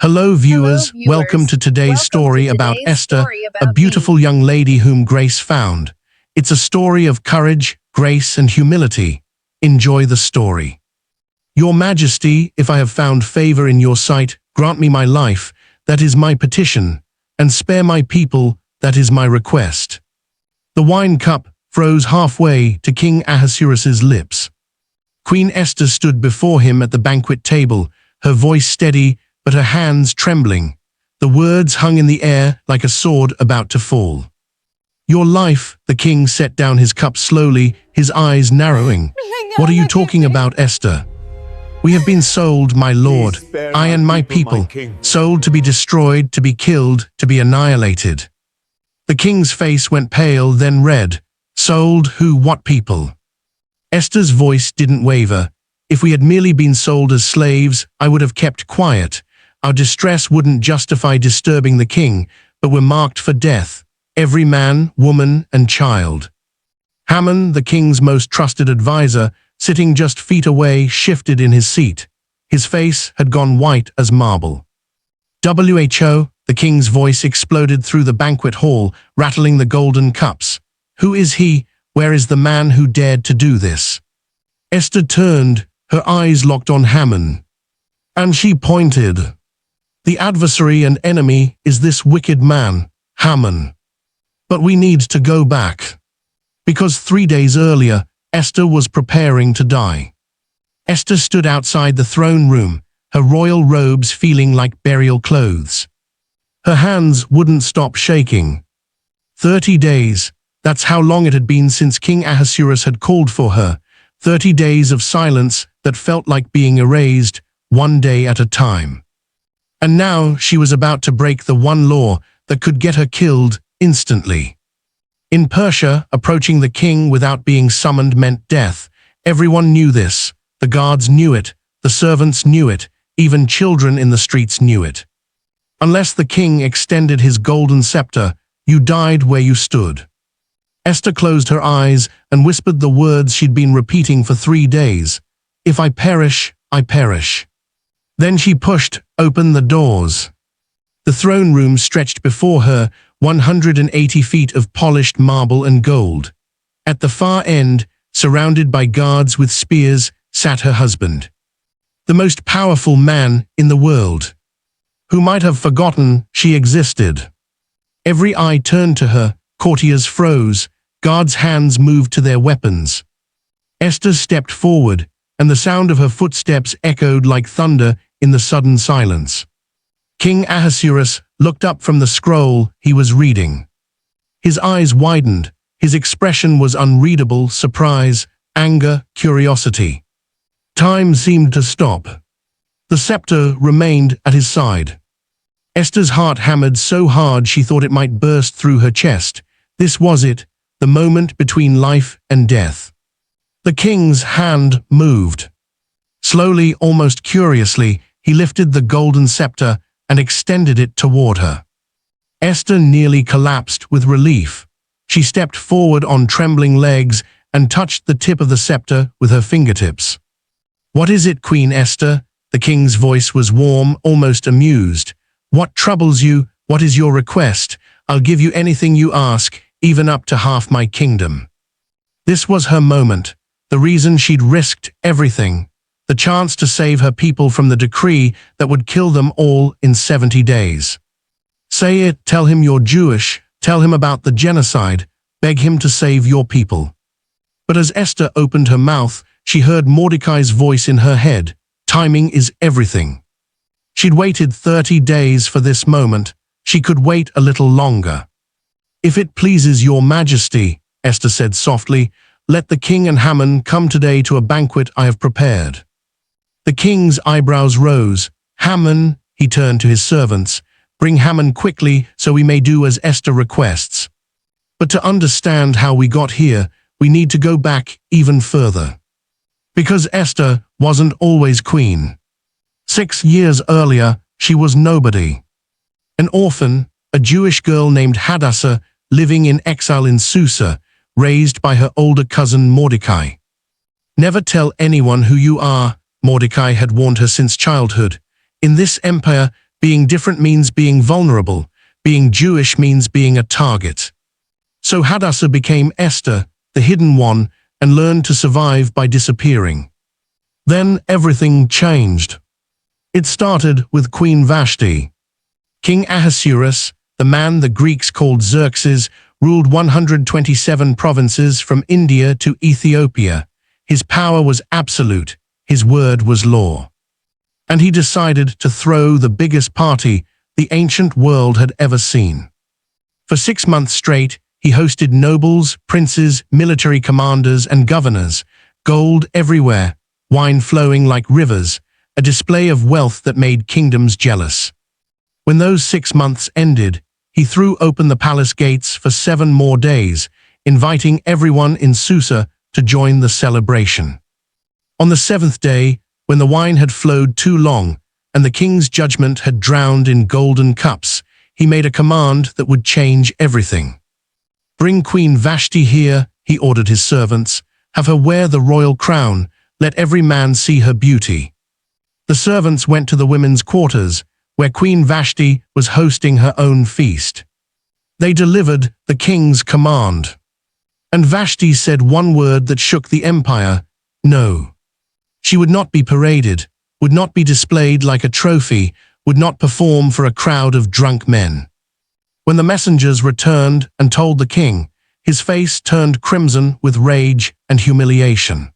Hello viewers, welcome to today's story about Esther, a beautiful young lady whom grace found. It's a story of courage, grace and humility. Enjoy the story. Your Majesty, if I have found favor in your sight, grant me my life, that is my petition, and spare my people, that is my request. The wine cup froze halfway to King Ahasuerus's lips. Queen Esther stood before him at the banquet table, her voice steady, but her hands trembling. The words hung in the air like a sword about to fall. Your life, the king set down his cup slowly, his eyes narrowing. What are you talking about, Esther? We have been sold, my lord, I and my people, sold to be destroyed, to be killed, to be annihilated. The king's face went pale, then red. Sold who, what people? Esther's voice didn't waver. If we had merely been sold as slaves, I would have kept quiet. Our distress wouldn't justify disturbing the king, but we're marked for death, every man, woman, and child. Haman, the king's most trusted advisor, sitting just feet away, shifted in his seat. His face had gone white as marble. "WHO," the king's voice exploded through the banquet hall, rattling the golden cups. "Who is he? Where is the man who dared to do this?" Esther turned, her eyes locked on Haman. And she pointed. "The adversary and enemy is this wicked man, Haman. But we need to go back. Because 3 days earlier, Esther was preparing to die." Esther stood outside the throne room, her royal robes feeling like burial clothes. Her hands wouldn't stop shaking. 30 days, that's how long it had been since King Ahasuerus had called for her. 30 days of silence that felt like being erased, one day at a time. And now she was about to break the one law that could get her killed instantly. In Persia, approaching the king without being summoned meant death. Everyone knew this. The guards knew it. The servants knew it. Even children in the streets knew it. Unless the king extended his golden scepter, you died where you stood. Esther closed her eyes and whispered the words she'd been repeating for 3 days. "If I perish, I perish." Then she pushed open the doors. The throne room stretched before her, 180 feet of polished marble and gold. At the far end, surrounded by guards with spears, sat her husband. The most powerful man in the world. Who might have forgotten she existed. Every eye turned to her, courtiers froze, guards' hands moved to their weapons. Esther stepped forward, and the sound of her footsteps echoed like thunder in the sudden silence. King Ahasuerus looked up from the scroll he was reading. His eyes widened, his expression was unreadable, surprise, anger, curiosity. Time seemed to stop. The scepter remained at his side. Esther's heart hammered so hard she thought it might burst through her chest. This was it, the moment between life and death. The king's hand moved. Slowly, almost curiously, he lifted the golden scepter and extended it toward her. Esther nearly collapsed with relief. She stepped forward on trembling legs and touched the tip of the scepter with her fingertips. "What is it, Queen Esther?" The king's voice was warm, almost amused. "What troubles you? What is your request? I'll give you anything you ask, even up to half my kingdom." This was her moment, the reason she'd risked everything. The chance to save her people from the decree that would kill them all in 70 days. "Say it, tell him you're Jewish, tell him about the genocide, beg him to save your people." But as Esther opened her mouth, she heard Mordecai's voice in her head. Timing is everything. She'd waited 30 days for this moment. She could wait a little longer. "If it pleases your Majesty," Esther said softly, "let the king and Haman come today to a banquet I have prepared." The king's eyebrows rose. "Haman," he turned to his servants, "bring Haman quickly so we may do as Esther requests. But to understand how we got here, we need to go back even further. Because Esther wasn't always queen. 6 years earlier, she was nobody. An orphan, a Jewish girl named Hadassah, living in exile in Susa, raised by her older cousin Mordecai. "Never tell anyone who you are," Mordecai had warned her since childhood. "In this empire, Being different means being vulnerable. Being Jewish means being a target. So Hadassah became Esther, the hidden one, and learned to survive by disappearing. Then everything changed. It started with Queen Vashti. King Ahasuerus, the man the Greeks called Xerxes, ruled 127 provinces from India to Ethiopia. His power was absolute, his word was law. And he decided to throw the biggest party the ancient world had ever seen. For 6 months straight, he hosted nobles, princes, military commanders, and governors, gold everywhere, wine flowing like rivers, a display of wealth that made kingdoms jealous. When those 6 months ended, he threw open the palace gates for 7 more days, inviting everyone in Susa to join the celebration. On the 7th day, when the wine had flowed too long and the king's judgment had drowned in golden cups, he made a command that would change everything. "Bring Queen Vashti here," he ordered his servants. "Have her wear the royal crown. Let every man see her beauty." The servants went to the women's quarters, where Queen Vashti was hosting her own feast. They delivered the king's command. And Vashti said one word that shook the empire: no. She would not be paraded, would not be displayed like a trophy, would not perform for a crowd of drunk men. When the messengers returned and told the king, his face turned crimson with rage and humiliation.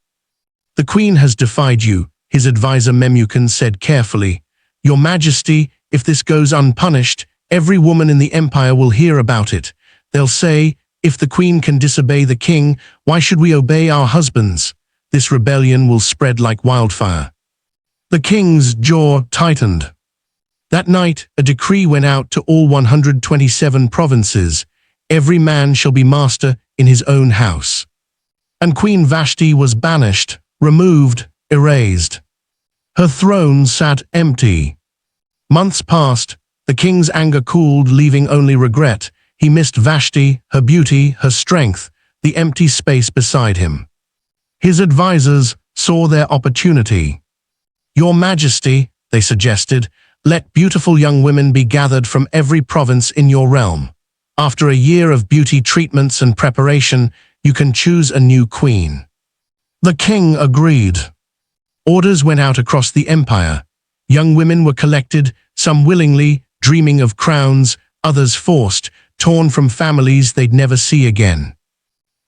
"The queen has defied you," his advisor Memucan said carefully. "Your Majesty, if this goes unpunished, every woman in the empire will hear about it. They'll say, 'If the queen can disobey the king, why should we obey our husbands?' This rebellion will spread like wildfire." The king's jaw tightened. That night, a decree went out to all 127 provinces: every man shall be master in his own house. And Queen Vashti was banished, removed, erased. Her throne sat empty. Months passed, the king's anger cooled, leaving only regret. He missed Vashti, her beauty, her strength, the empty space beside him. His advisors saw their opportunity. "Your Majesty," they suggested, "let beautiful young women be gathered from every province in your realm. After a year of beauty treatments and preparation, you can choose a new queen." The king agreed. Orders went out across the empire. Young women were collected, some willingly, dreaming of crowns, others forced, torn from families they'd never see again.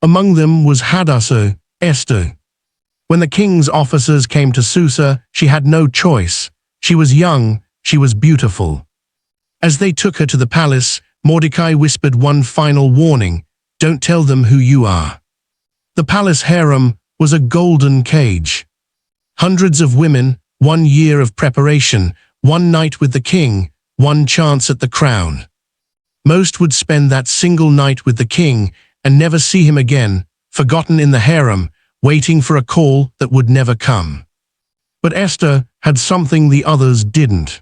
Among them was Hadassah, Esther. When the king's officers came to Susa, she had no choice. She was young, she was beautiful. As they took her to the palace, Mordecai whispered one final warning: "Don't tell them who you are." The palace harem was a golden cage. Hundreds of women, 1 year of preparation, 1 night with the king, 1 chance at the crown. Most would spend that single night with the king and never see him again, forgotten in the harem, waiting for a call that would never come. But Esther had something the others didn't.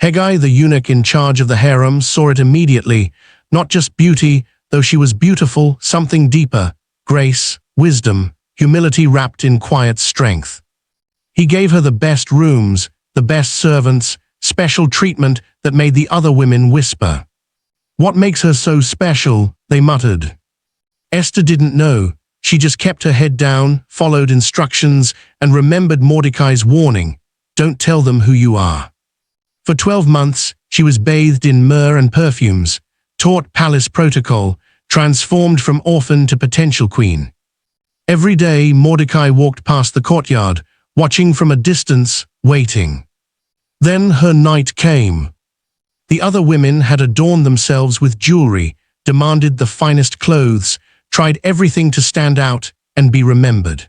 Hegai, the eunuch in charge of the harem, saw it immediately. Not just beauty, though she was beautiful, something deeper: grace, wisdom, humility wrapped in quiet strength. He gave her the best rooms, the best servants, special treatment that made the other women whisper. "What makes her so special?" they muttered. Esther didn't know. She just kept her head down, followed instructions, and remembered Mordecai's warning: "Don't tell them who you are." For 12 months, she was bathed in myrrh and perfumes, taught palace protocol, transformed from orphan to potential queen. Every day, Mordecai walked past the courtyard, watching from a distance, waiting. Then her night came. The other women had adorned themselves with jewelry, demanded the finest clothes, tried everything to stand out and be remembered.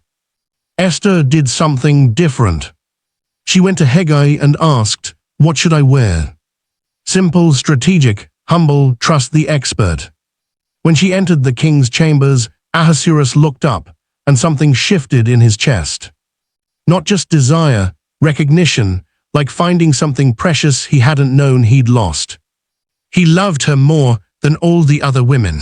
Esther did something different. She went to Hegai and asked, "What should I wear?" Simple, strategic, humble, trust the expert. When she entered the king's chambers, Ahasuerus looked up, and something shifted in his chest. Not just desire, recognition, like finding something precious he hadn't known he'd lost. He loved her more than all the other women.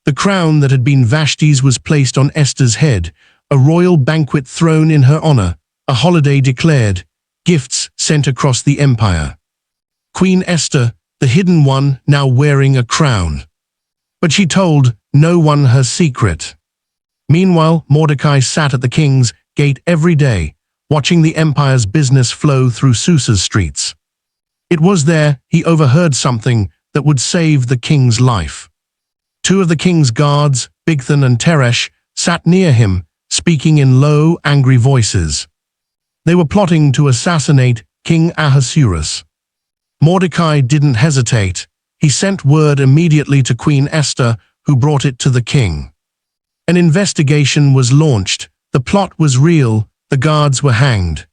The crown that had been Vashti's was placed on Esther's head, a royal banquet thrown in her honor, a holiday declared, gifts sent across the empire. Queen Esther, the hidden one, now wearing a crown. But she told no one her secret. Meanwhile, Mordecai sat at the king's gate every day, watching the empire's business flow through Susa's streets. It was there he overheard something that would save the king's life. Two of the king's guards, Bigthan and Teresh, sat near him, speaking in low, angry voices. They were plotting to assassinate King Ahasuerus. Mordecai didn't hesitate. He sent word immediately to Queen Esther, who brought it to the king. An investigation was launched. The plot was real. The guards were hanged.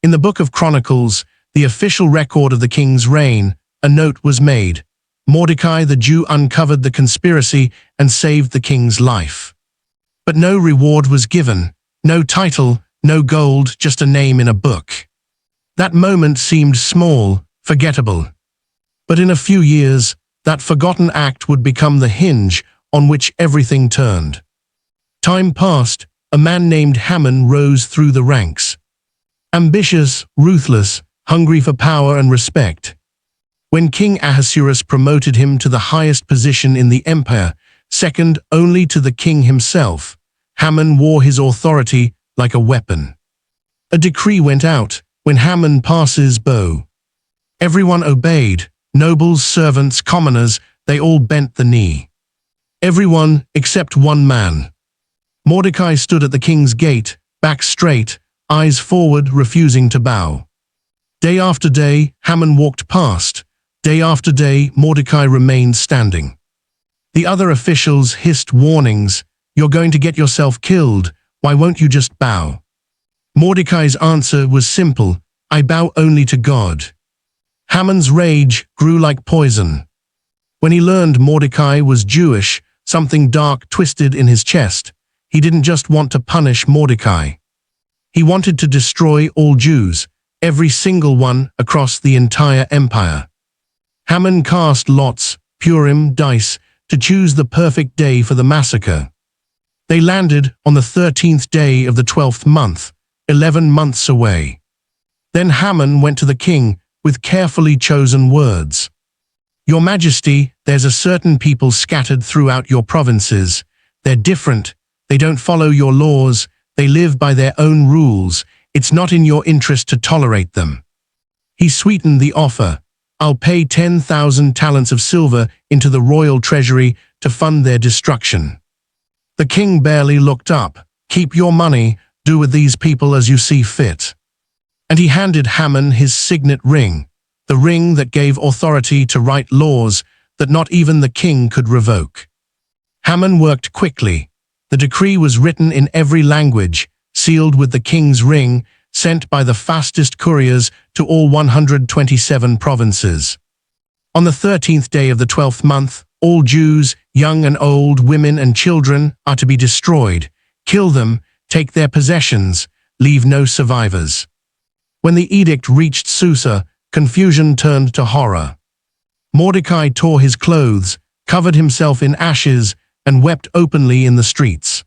In the Book of Chronicles, the official record of the king's reign, a note was made. Mordecai the Jew uncovered the conspiracy and saved the king's life. But no reward was given, no title, no gold, just a name in a book. That moment seemed small, forgettable. But in a few years, that forgotten act would become the hinge on which everything turned. Time passed. A man named Haman rose through the ranks. Ambitious, ruthless, hungry for power and respect. When King Ahasuerus promoted him to the highest position in the empire, second only to the king himself, Haman wore his authority like a weapon. A decree went out, when Haman passes bow. Everyone obeyed, nobles, servants, commoners, they all bent the knee. Everyone except one man. Mordecai stood at the king's gate, back straight, eyes forward, refusing to bow. Day after day, Haman walked past. Day after day, Mordecai remained standing. The other officials hissed warnings. "You're going to get yourself killed. Why won't you just bow?" Mordecai's answer was simple. "I bow only to God." Haman's rage grew like poison. When he learned Mordecai was Jewish, something dark twisted in his chest. He didn't just want to punish Mordecai. He wanted to destroy all Jews, every single one across the entire empire. Haman cast lots, Purim, dice, to choose the perfect day for the massacre. They landed on the 13th day of the 12th month, 11 months away. Then Haman went to the king with carefully chosen words. "Your Majesty, there's a certain people scattered throughout your provinces. They're different. They don't follow your laws. They live by their own rules. It's not in your interest to tolerate them." He sweetened the offer. "I'll pay 10,000 talents of silver into the royal treasury to fund their destruction." The king barely looked up. "Keep your money. Do with these people as you see fit." And he handed Haman his signet ring, the ring that gave authority to write laws that not even the king could revoke. Haman worked quickly. The decree was written in every language, sealed with the king's ring, sent by the fastest couriers to all 127 provinces. On the 13th day of the 12th month, all Jews, young and old, women and children, are to be destroyed. Kill them, take their possessions, leave no survivors. When the edict reached Susa, confusion turned to horror. Mordecai tore his clothes, covered himself in ashes, and wept openly in the streets.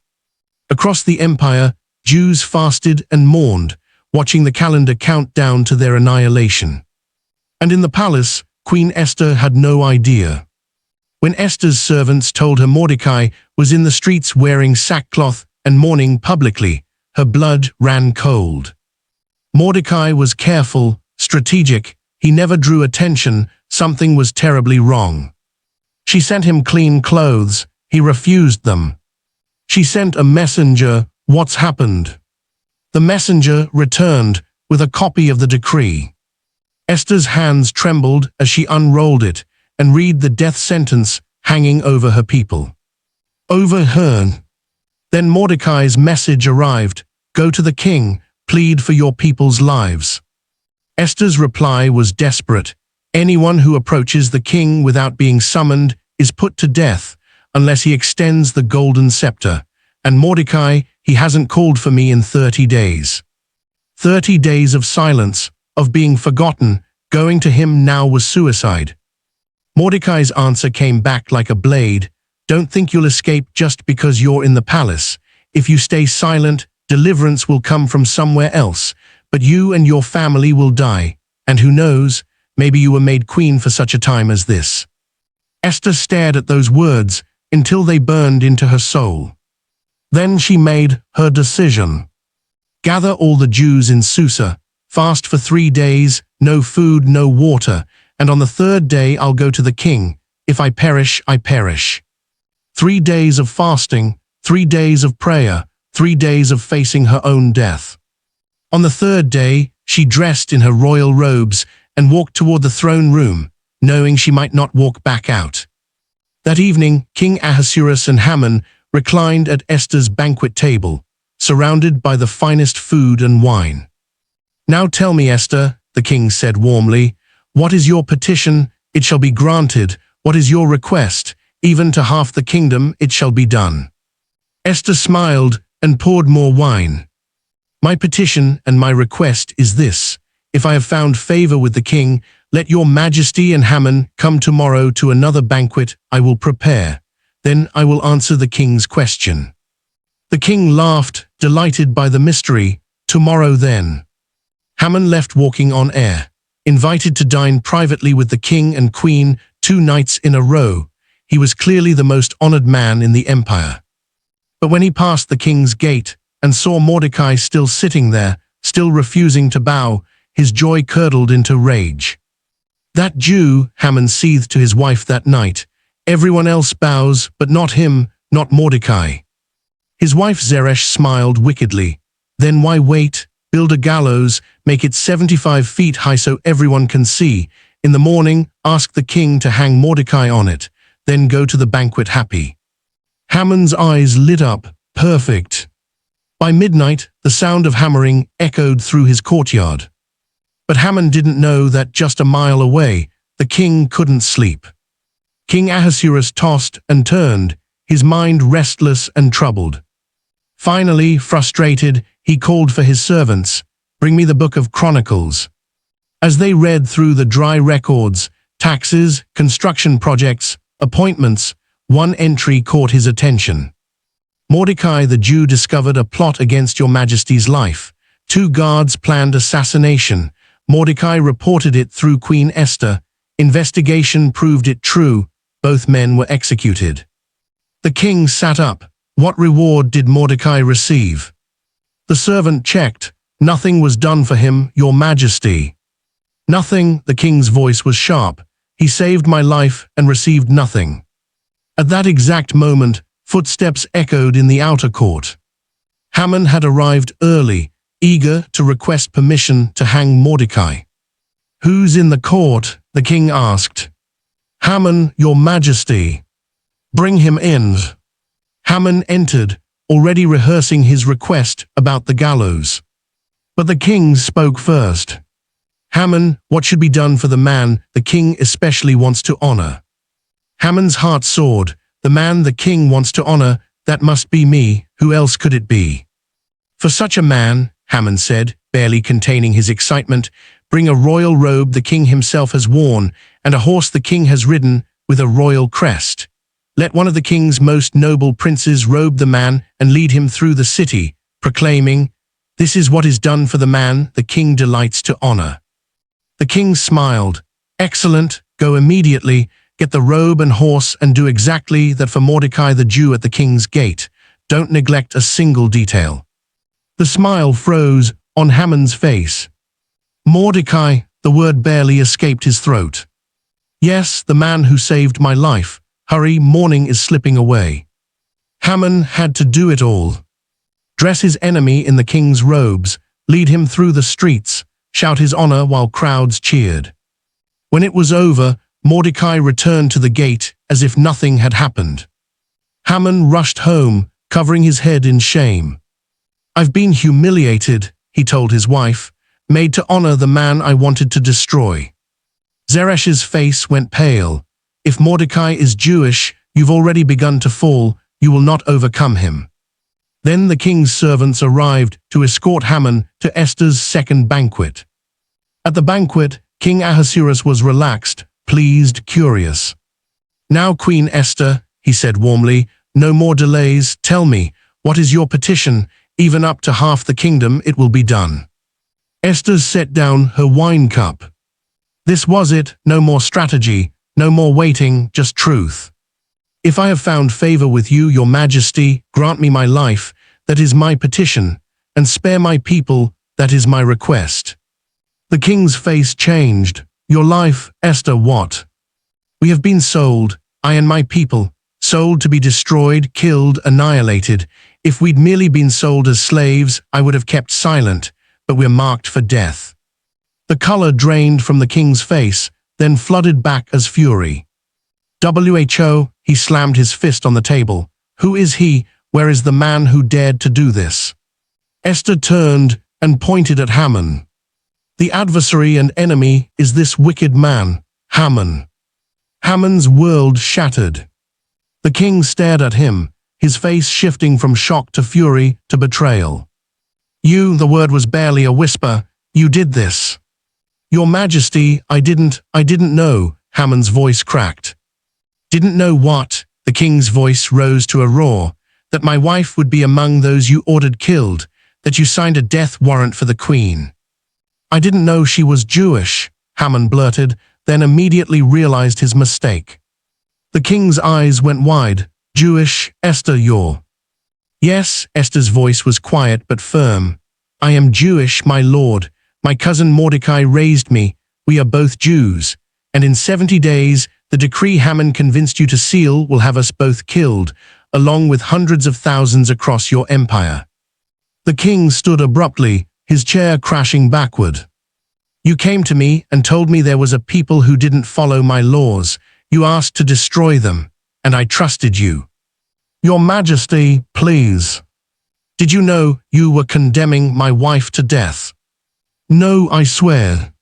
Across the empire, Jews fasted and mourned, watching the calendar count down to their annihilation. And in the palace, Queen Esther had no idea. When Esther's servants told her Mordecai was in the streets wearing sackcloth and mourning publicly, her blood ran cold. Mordecai was careful, strategic. He never drew attention. Something was terribly wrong. She sent him clean clothes. He refused them. She sent a messenger. "What's happened?" The messenger returned with a copy of the decree. Esther's hands trembled as she unrolled it and read the death sentence hanging over her people. Over her. Then Mordecai's message arrived. "Go to the king, plead for your people's lives." Esther's reply was desperate. "Anyone who approaches the king without being summoned is put to death, unless he extends the golden scepter. And Mordecai, he hasn't called for me in 30 days. 30 days of silence, of being forgotten. Going to him now was suicide." Mordecai's answer came back like a blade. "Don't think you'll escape just because you're in the palace. If you stay silent, deliverance will come from somewhere else, but you and your family will die. And who knows, Maybe you were made queen for such a time as this." Esther stared at those words until they burned into her soul. Then she made her decision. "Gather all the Jews in Susa, fast for 3 days, no food, no water, and on the 3rd day I'll go to the king. If I perish, I perish." 3 days of fasting, 3 days of prayer, 3 days of facing her own death. On the 3rd day, she dressed in her royal robes and walked toward the throne room, knowing she might not walk back out. That evening, King Ahasuerus and Haman reclined at Esther's banquet table, surrounded by the finest food and wine. "Now tell me, Esther," the king said warmly, "what is your petition? It shall be granted. What is your request? Even to half the kingdom it shall be done." Esther smiled and poured more wine. "My petition and my request is this. If I have found favor with the king, let your majesty and Haman come tomorrow to another banquet I will prepare. Then I will answer the king's question." The king laughed, delighted by the mystery. "Tomorrow then." Haman left walking on air, invited to dine privately with the king and queen 2 nights in a row. He was clearly the most honored man in the empire. But when he passed the king's gate and saw Mordecai still sitting there, still refusing to bow, his joy curdled into rage. "That Jew," Haman seethed to his wife that night. "Everyone else bows, but not him, not Mordecai." His wife Zeresh smiled wickedly. "Then why wait? Build a gallows, make it 75 feet high so everyone can see. In the morning, ask the king to hang Mordecai on it. Then go to the banquet happy." Haman's eyes lit up. Perfect. By midnight, the sound of hammering echoed through his courtyard. But Haman didn't know that just a mile away, the king couldn't sleep. King Ahasuerus tossed and turned, his mind restless and troubled. Finally, frustrated, he called for his servants, "Bring me the Book of Chronicles." As they read through the dry records, taxes, construction projects, appointments, one entry caught his attention. "Mordecai the Jew discovered a plot against your majesty's life. 2 guards planned assassination. Mordecai reported it through Queen Esther. Investigation proved it true. Both men were executed." The king sat up. What reward did Mordecai receive? The servant checked. "Nothing was done for him, your majesty." "Nothing," the king's voice was sharp. "He saved my life and received nothing." At that exact moment, footsteps echoed in the outer court. Haman had arrived early, eager to request permission to hang Mordecai. "Who's in the court?" the king asked. "Haman, your majesty." "Bring him in." Haman entered, already rehearsing his request about the gallows. But the king spoke first. "Haman, what should be done for the man the king especially wants to honor?" Haman's heart soared. "The man the king wants to honor, that must be me. Who else could it be?" "For such a man," Haman said, barely containing his excitement, "bring a royal robe the king himself has worn, and a horse the king has ridden, with a royal crest. Let one of the king's most noble princes robe the man and lead him through the city, proclaiming, 'This is what is done for the man the king delights to honor.'" The king smiled. "Excellent, go immediately, get the robe and horse and do exactly that for Mordecai the Jew at the king's gate. Don't neglect a single detail." The smile froze on Haman's face. "Mordecai," the word barely escaped his throat. "Yes, the man who saved my life. Hurry, morning is slipping away." Haman had to do it all. Dress his enemy in the king's robes, lead him through the streets, shout his honor while crowds cheered. When it was over, Mordecai returned to the gate as if nothing had happened. Haman rushed home, covering his head in shame. "I've been humiliated," he told his wife, "made to honor the man I wanted to destroy." Zeresh's face went pale. "If Mordecai is Jewish, you've already begun to fall, you will not overcome him." Then the king's servants arrived to escort Haman to Esther's second banquet. At the banquet, King Ahasuerus was relaxed, pleased, curious. "Now, Queen Esther," he said warmly, "no more delays. Tell me, what is your petition? Even up to half the kingdom it will be done." Esther set down her wine cup. This was it, no more strategy, no more waiting, just truth. If I have found favor with you, your majesty, grant me my life, that is my petition, and spare my people, that is my request. The king's face changed. Your life, Esther, what? We have been sold, I and my people, sold to be destroyed, killed, annihilated. If we'd merely been sold as slaves, I would have kept silent, but we're marked for death. The color drained from the king's face, then flooded back as fury. WHO, he slammed his fist on the table. Who is he? Where is the man who dared to do this? Esther turned and pointed at Haman. The adversary and enemy is this wicked man, Haman. Haman's world shattered. The king stared at him, his face shifting from shock to fury to betrayal. You, the word was barely a whisper, you did this. Your Majesty, I didn't know, Haman's voice cracked. Didn't know what? The king's voice rose to a roar. That my wife would be among those you ordered killed, that you signed a death warrant for the queen. I didn't know she was Jewish, Haman blurted, then immediately realized his mistake. The king's eyes went wide. Jewish, Esther, you're. Yes, Esther's voice was quiet but firm. I am Jewish, my lord. My cousin Mordecai raised me. We are both Jews. And in 70 days, the decree Haman convinced you to seal will have us both killed, along with hundreds of thousands across your empire. The king stood abruptly, his chair crashing backward. You came to me and told me there was a people who didn't follow my laws. You asked to destroy them, and I trusted you. Your Majesty, please. Did you know you were condemning my wife to death? No, I swear.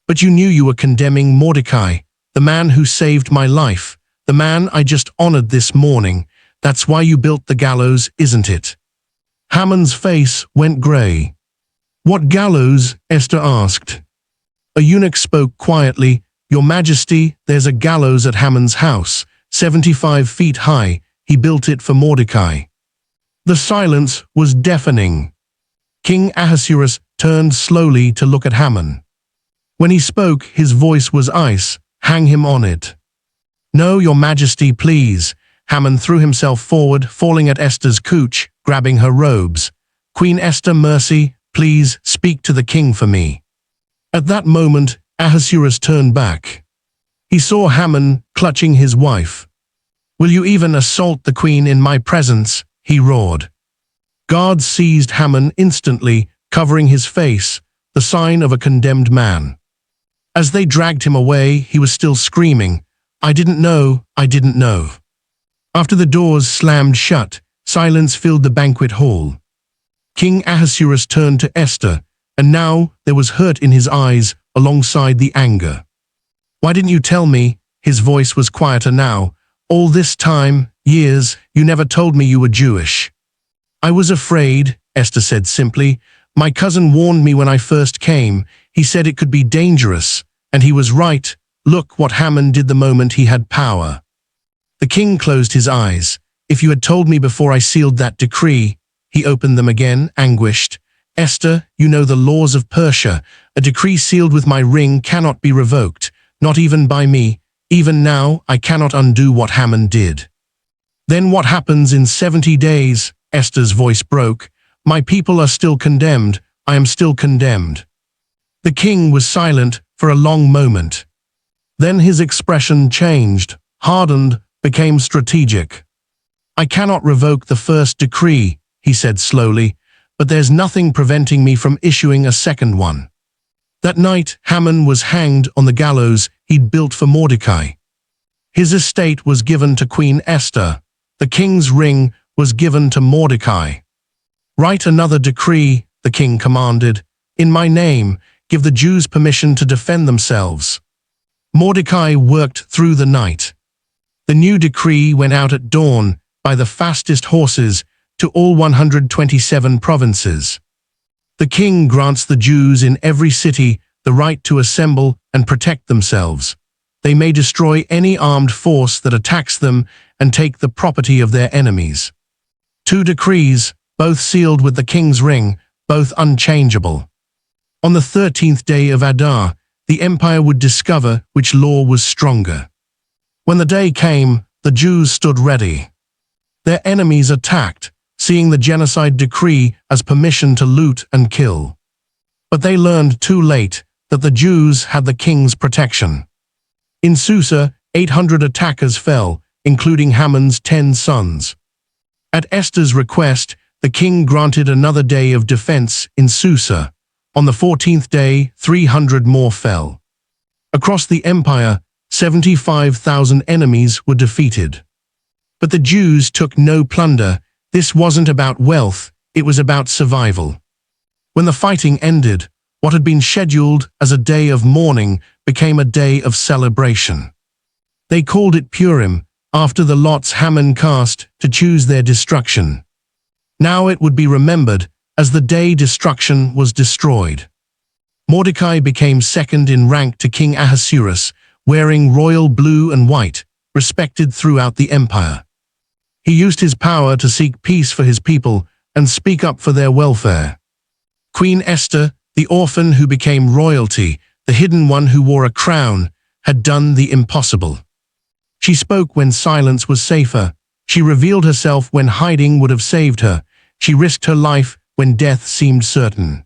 But you knew you were condemning Mordecai, the man who saved my life, the man I just honored this morning. That's why you built the gallows, isn't it? Haman's face went gray. What gallows? Esther asked. A eunuch spoke quietly. Your Majesty, there's a gallows at Haman's house, 75 feet high. He built it for Mordecai. The silence was deafening. King Ahasuerus turned slowly to look at Haman. When he spoke, his voice was ice. Hang him on it. No, Your Majesty, please. Haman threw himself forward, falling at Esther's couch, grabbing her robes. Queen Esther, mercy, please speak to the king for me. At that moment, Ahasuerus turned back. He saw Haman clutching his wife. Will you even assault the queen in my presence? He roared. Guards seized Haman instantly, covering his face, the sign of a condemned man. As they dragged him away, he was still screaming, I didn't know, I didn't know. After the doors slammed shut, silence filled the banquet hall. King Ahasuerus turned to Esther, and now there was hurt in his eyes alongside the anger. Why didn't you tell me? His voice was quieter now. All this time, years, you never told me you were Jewish. I was afraid, Esther said simply. My cousin warned me when I first came. He said it could be dangerous, and he was right. Look what Haman did the moment he had power. The king closed his eyes. If you had told me before I sealed that decree. He opened them again, anguished. Esther, you know the laws of Persia. A decree sealed with my ring cannot be revoked, not even by me. Even now, I cannot undo what Haman did. Then what happens in 70 days? Esther's voice broke. My people are still condemned. I am still condemned. The king was silent for a long moment. Then his expression changed, hardened, became strategic. I cannot revoke the first decree, he said slowly, but there's nothing preventing me from issuing a second one. That night, Haman was hanged on the gallows he'd built for Mordecai. His estate was given to Queen Esther. The king's ring was given to Mordecai. Write another decree, the king commanded. In my name, give the Jews permission to defend themselves. Mordecai worked through the night. The new decree went out at dawn by the fastest horses to all 127 provinces. The king grants the Jews in every city the right to assemble and protect themselves. They may destroy any armed force that attacks them and take the property of their enemies. 2 decrees, both sealed with the king's ring, both unchangeable. On the 13th day of Adar, the the empire would discover which law was stronger. When the day came, the Jews stood ready. Their enemies attacked, seeing the genocide decree as permission to loot and kill. But they learned too late that the Jews had the king's protection. In Susa, 800 attackers fell, including Haman's 10 sons. At Esther's request, the king granted another day of defense in Susa. On the 14th day, 300 more fell. Across the empire, 75,000 enemies were defeated. But the Jews took no plunder. This wasn't about wealth, it was about survival. When the fighting ended, what had been scheduled as a day of mourning became a day of celebration. They called it Purim, after the lots Haman cast to choose their destruction. Now it would be remembered as the day destruction was destroyed. Mordecai became second in rank to King Ahasuerus, wearing royal blue and white, respected throughout the empire. He used his power to seek peace for his people and speak up for their welfare. Queen Esther, the orphan who became royalty, the hidden one who wore a crown, had done the impossible. She spoke when silence was safer. She revealed herself when hiding would have saved her. She risked her life when death seemed certain.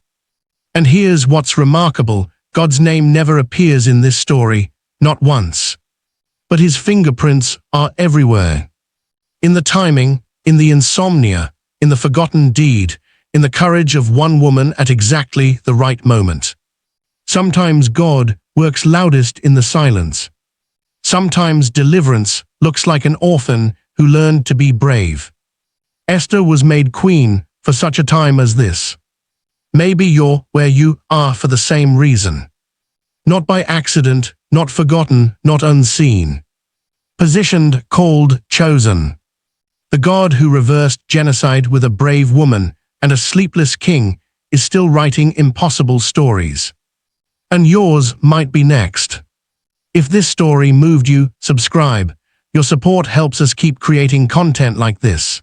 And here's what's remarkable: God's name never appears in this story, not once. But his fingerprints are everywhere. In the timing, in the insomnia, in the forgotten deed, in the courage of one woman at exactly the right moment. Sometimes God works loudest in the silence. Sometimes deliverance looks like an orphan who learned to be brave. Esther was made queen for such a time as this. Maybe you're where you are for the same reason. Not by accident, not forgotten, not unseen. Positioned, called, chosen. The God who reversed genocide with a brave woman and a sleepless king is still writing impossible stories. And yours might be next. If this story moved you, subscribe. Your support helps us keep creating content like this.